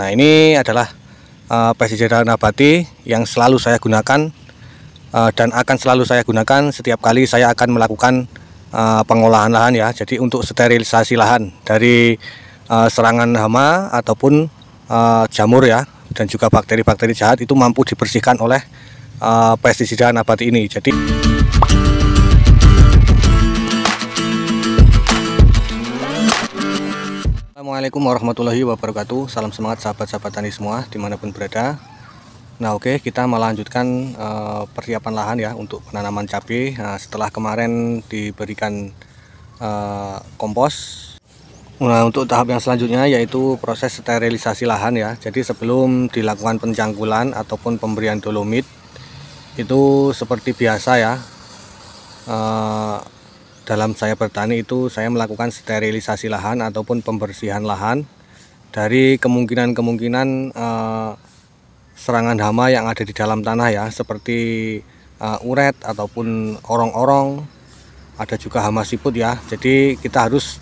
Nah, ini adalah pestisida nabati yang selalu saya gunakan dan akan selalu saya gunakan setiap kali saya akan melakukan pengolahan lahan ya. Jadi untuk sterilisasi lahan dari serangan hama ataupun jamur ya, dan juga bakteri-bakteri jahat itu mampu dibersihkan oleh pestisida nabati ini. Jadi Assalamualaikum warahmatullahi wabarakatuh. Salam semangat sahabat-sahabat tani semua dimanapun berada. Nah, oke, kita melanjutkan persiapan lahan ya untuk penanaman cabai. Nah, setelah kemarin diberikan kompos. Nah, untuk tahap yang selanjutnya yaitu proses sterilisasi lahan ya. Jadi sebelum dilakukan pencangkulan ataupun pemberian dolomit itu seperti biasa ya. Dalam saya bertani itu saya melakukan sterilisasi lahan ataupun pembersihan lahan dari kemungkinan serangan hama yang ada di dalam tanah ya, seperti uret ataupun orong-orong, ada juga hama siput ya. Jadi kita harus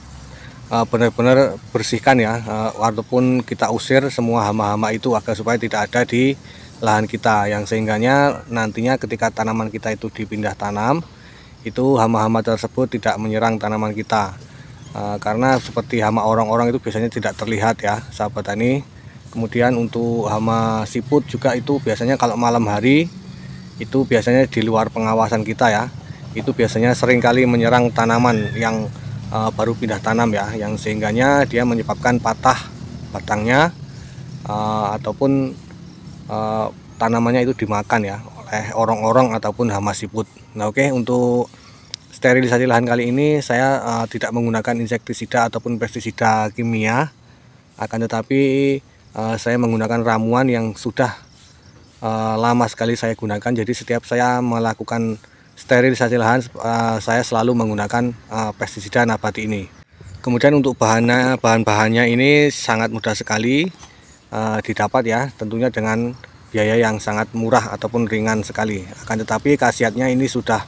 benar-benar bersihkan ya, walaupun kita usir semua hama-hama itu agar supaya tidak ada di lahan kita, yang sehingganya nantinya ketika tanaman kita itu dipindah tanam itu hama-hama tersebut tidak menyerang tanaman kita, karena seperti hama orong-orong itu biasanya tidak terlihat ya sahabat tani. Kemudian untuk hama siput juga itu biasanya kalau malam hari itu biasanya di luar pengawasan kita ya, itu biasanya seringkali menyerang tanaman yang baru pindah tanam ya, yang sehingganya dia menyebabkan patah batangnya ataupun tanamannya itu dimakan ya oleh orong-orong ataupun hama siput. Nah, oke, untuk sterilisasi lahan kali ini saya tidak menggunakan insektisida ataupun pestisida kimia, akan tetapi saya menggunakan ramuan yang sudah lama sekali saya gunakan. Jadi setiap saya melakukan sterilisasi lahan saya selalu menggunakan pestisida nabati ini. Kemudian untuk bahan-bahannya ini sangat mudah sekali didapat ya, tentunya dengan biaya yang sangat murah ataupun ringan sekali. Akan tetapi khasiatnya ini sudah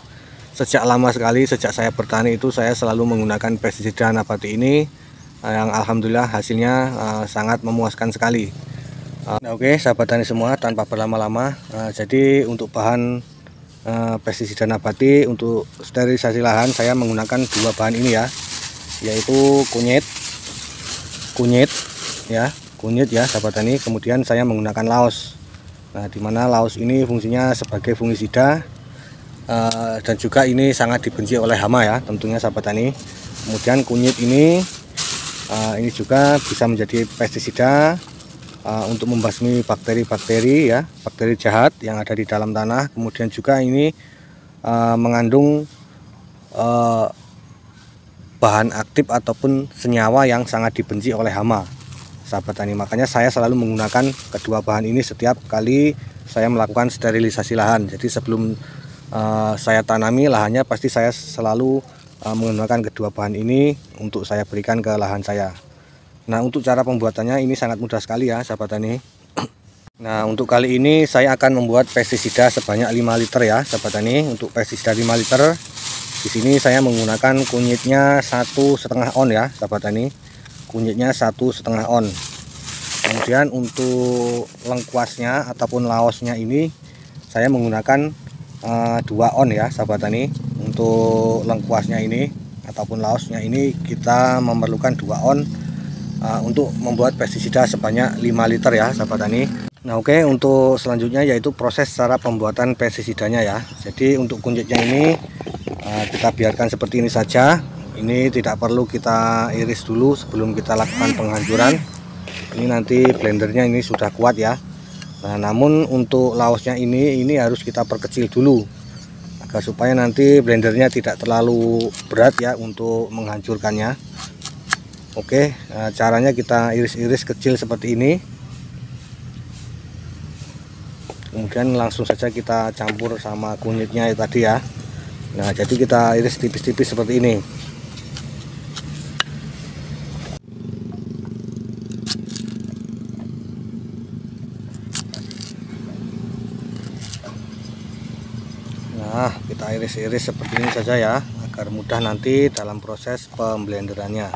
sejak lama sekali, sejak saya bertani itu saya selalu menggunakan pestisida nabati ini, yang alhamdulillah hasilnya sangat memuaskan sekali. Nah, oke sahabat tani semua, tanpa berlama-lama, jadi untuk bahan pestisida nabati untuk sterilisasi lahan saya menggunakan dua bahan ini ya, yaitu kunyit ya sahabat tani. Kemudian saya menggunakan laos. Nah, dimana laos ini fungsinya sebagai fungisida dan juga ini sangat dibenci oleh hama ya tentunya sahabat tani. Kemudian kunyit ini juga bisa menjadi pestisida untuk membasmi bakteri-bakteri ya, bakteri jahat yang ada di dalam tanah. Kemudian juga ini mengandung bahan aktif ataupun senyawa yang sangat dibenci oleh hama sahabat tani. Makanya saya selalu menggunakan kedua bahan ini setiap kali saya melakukan sterilisasi lahan. Jadi sebelum saya tanami lahannya, pasti saya selalu menggunakan kedua bahan ini untuk saya berikan ke lahan saya. Nah, untuk cara pembuatannya ini sangat mudah sekali ya sahabat tani. Nah, untuk kali ini saya akan membuat pestisida sebanyak 5 liter ya sahabat tani. Untuk pestisida 5 liter di sini saya menggunakan kunyitnya 1,5 on ya sahabat tani. Kunyitnya 1,5 on. Kemudian untuk lengkuasnya ataupun laosnya ini saya menggunakan 2 on ya sahabat tani. Untuk lengkuasnya ini ataupun laosnya ini kita memerlukan 2 on untuk membuat pestisida sebanyak 5 liter ya sahabat tani. Nah, oke, untuk selanjutnya yaitu proses cara pembuatan pestisidanya ya. Jadi untuk kunyitnya ini kita biarkan seperti ini saja. Ini tidak perlu kita iris dulu sebelum kita lakukan penghancuran. Ini nanti blendernya ini sudah kuat ya. Nah, namun untuk laosnya ini harus kita perkecil dulu agar supaya nanti blendernya tidak terlalu berat ya untuk menghancurkannya. Oke, caranya kita iris-iris kecil seperti ini. Kemudian langsung saja kita campur sama kunyitnya tadi ya. Nah, jadi kita iris tipis-tipis seperti ini. Nah, kita iris-iris seperti ini saja ya, agar mudah nanti dalam proses pemblenderannya.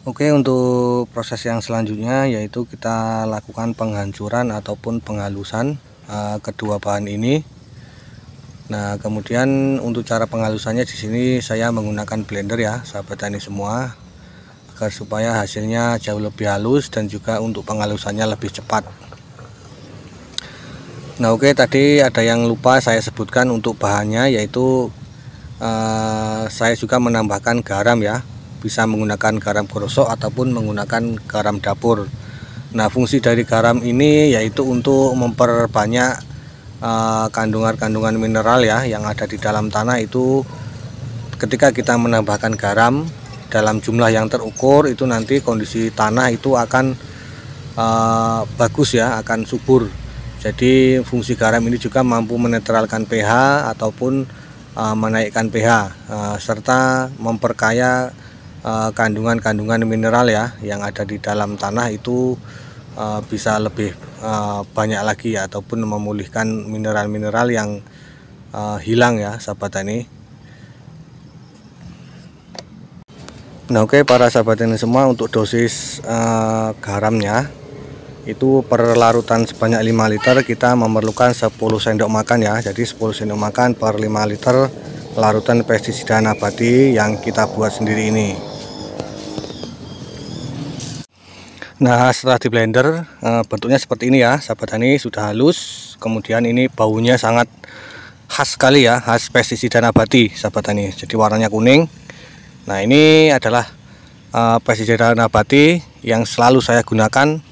Oke, untuk proses yang selanjutnya yaitu kita lakukan penghancuran ataupun penghalusan kedua bahan ini. Nah, kemudian untuk cara penghalusannya di sini saya menggunakan blender ya, sahabat tani semua, agar supaya hasilnya jauh lebih halus dan juga untuk penghalusannya lebih cepat. Nah, oke, tadi ada yang lupa saya sebutkan untuk bahannya, yaitu saya juga menambahkan garam ya. Bisa menggunakan garam krosok ataupun menggunakan garam dapur. Nah, fungsi dari garam ini yaitu untuk memperbanyak kandungan-kandungan mineral ya yang ada di dalam tanah. Itu ketika kita menambahkan garam dalam jumlah yang terukur, itu nanti kondisi tanah itu akan bagus ya, akan subur. Jadi fungsi garam ini juga mampu menetralkan pH ataupun menaikkan pH serta memperkaya kandungan-kandungan mineral ya yang ada di dalam tanah itu bisa lebih banyak lagi ya, ataupun memulihkan mineral-mineral yang hilang ya, sahabat tani. Nah, oke, para sahabat tani semua, untuk dosis garamnya itu per larutan sebanyak 5 liter kita memerlukan 10 sendok makan ya. Jadi 10 sendok makan per 5 liter larutan pestisida nabati yang kita buat sendiri ini. Nah, setelah di blender bentuknya seperti ini ya, sahabat tani, sudah halus. Kemudian ini baunya sangat khas sekali ya, khas pestisida nabati, sahabat tani. Jadi warnanya kuning. Nah, ini adalah pestisida nabati yang selalu saya gunakan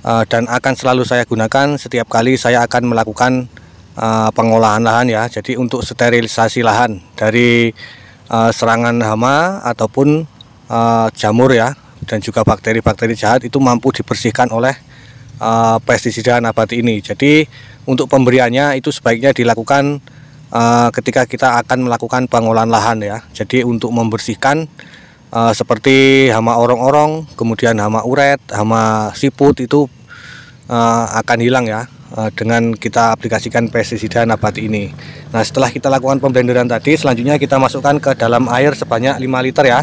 dan akan selalu saya gunakan setiap kali saya akan melakukan pengolahan lahan ya. Jadi untuk sterilisasi lahan dari serangan hama ataupun jamur ya, dan juga bakteri-bakteri jahat itu mampu dibersihkan oleh pestisida nabati ini. Jadi untuk pemberiannya itu sebaiknya dilakukan ketika kita akan melakukan pengolahan lahan ya. Jadi untuk membersihkan seperti hama orong-orong, kemudian hama uret, hama siput itu akan hilang ya dengan kita aplikasikan pestisida nabati ini. Nah, setelah kita lakukan pemblenderan tadi, selanjutnya kita masukkan ke dalam air sebanyak 5 liter ya.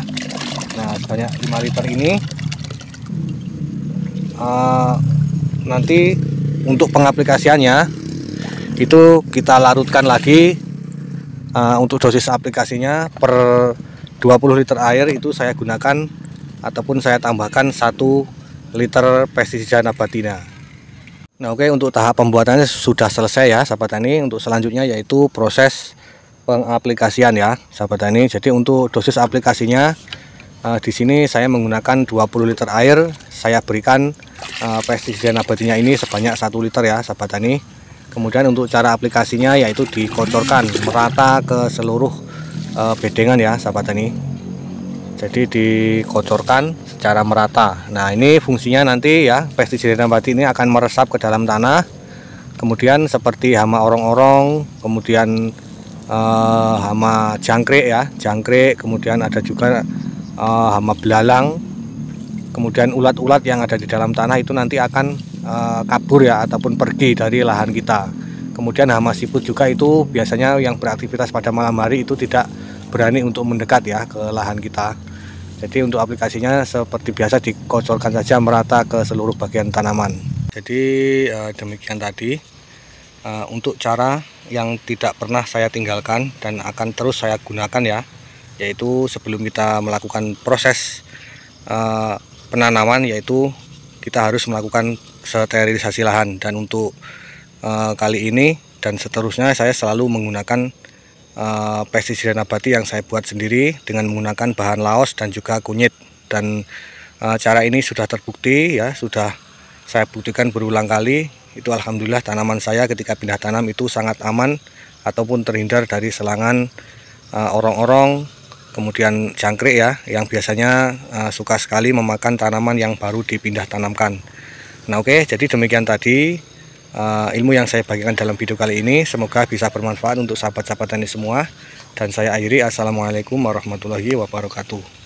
Nah, sebanyak 5 liter ini nanti untuk pengaplikasiannya itu kita larutkan lagi. Untuk dosis aplikasinya per 20 liter air itu saya gunakan ataupun saya tambahkan 1 liter pestisida nabatina. Nah, oke, untuk tahap pembuatannya sudah selesai ya, sahabat tani. Untuk selanjutnya yaitu proses pengaplikasian ya, sahabat tani. Jadi untuk dosis aplikasinya di sini saya menggunakan 20 liter air. Saya berikan pestisida nabatinya ini sebanyak 1 liter ya, sahabat tani. Kemudian untuk cara aplikasinya yaitu dikocorkan merata ke seluruh bedengan ya, sahabat tani. Jadi dikocorkan secara merata. Nah, ini fungsinya nanti ya, pestisida nabati ini akan meresap ke dalam tanah. Kemudian seperti hama orong-orong, kemudian hama jangkrik ya, jangkrik, kemudian ada juga hama belalang, kemudian ulat-ulat yang ada di dalam tanah itu nanti akan kabur ya, ataupun pergi dari lahan kita. Kemudian hama siput juga itu biasanya yang beraktivitas pada malam hari itu tidak berani untuk mendekat ya ke lahan kita. Jadi untuk aplikasinya seperti biasa dikocorkan saja merata ke seluruh bagian tanaman. Jadi demikian tadi untuk cara yang tidak pernah saya tinggalkan dan akan terus saya gunakan ya, yaitu sebelum kita melakukan proses penanaman, yaitu kita harus melakukan sterilisasi lahan. Dan untuk kali ini dan seterusnya saya selalu menggunakan pestisida nabati yang saya buat sendiri dengan menggunakan bahan laos dan juga kunyit. Dan cara ini sudah terbukti ya, sudah saya buktikan berulang kali. Itu alhamdulillah tanaman saya ketika pindah tanam itu sangat aman ataupun terhindar dari serangan orong-orong, kemudian jangkrik ya, yang biasanya suka sekali memakan tanaman yang baru dipindah tanamkan. Nah, oke, jadi demikian tadi ilmu yang saya bagikan dalam video kali ini. Semoga bisa bermanfaat untuk sahabat-sahabat tani semua. Dan saya akhiri, assalamualaikum warahmatullahi wabarakatuh.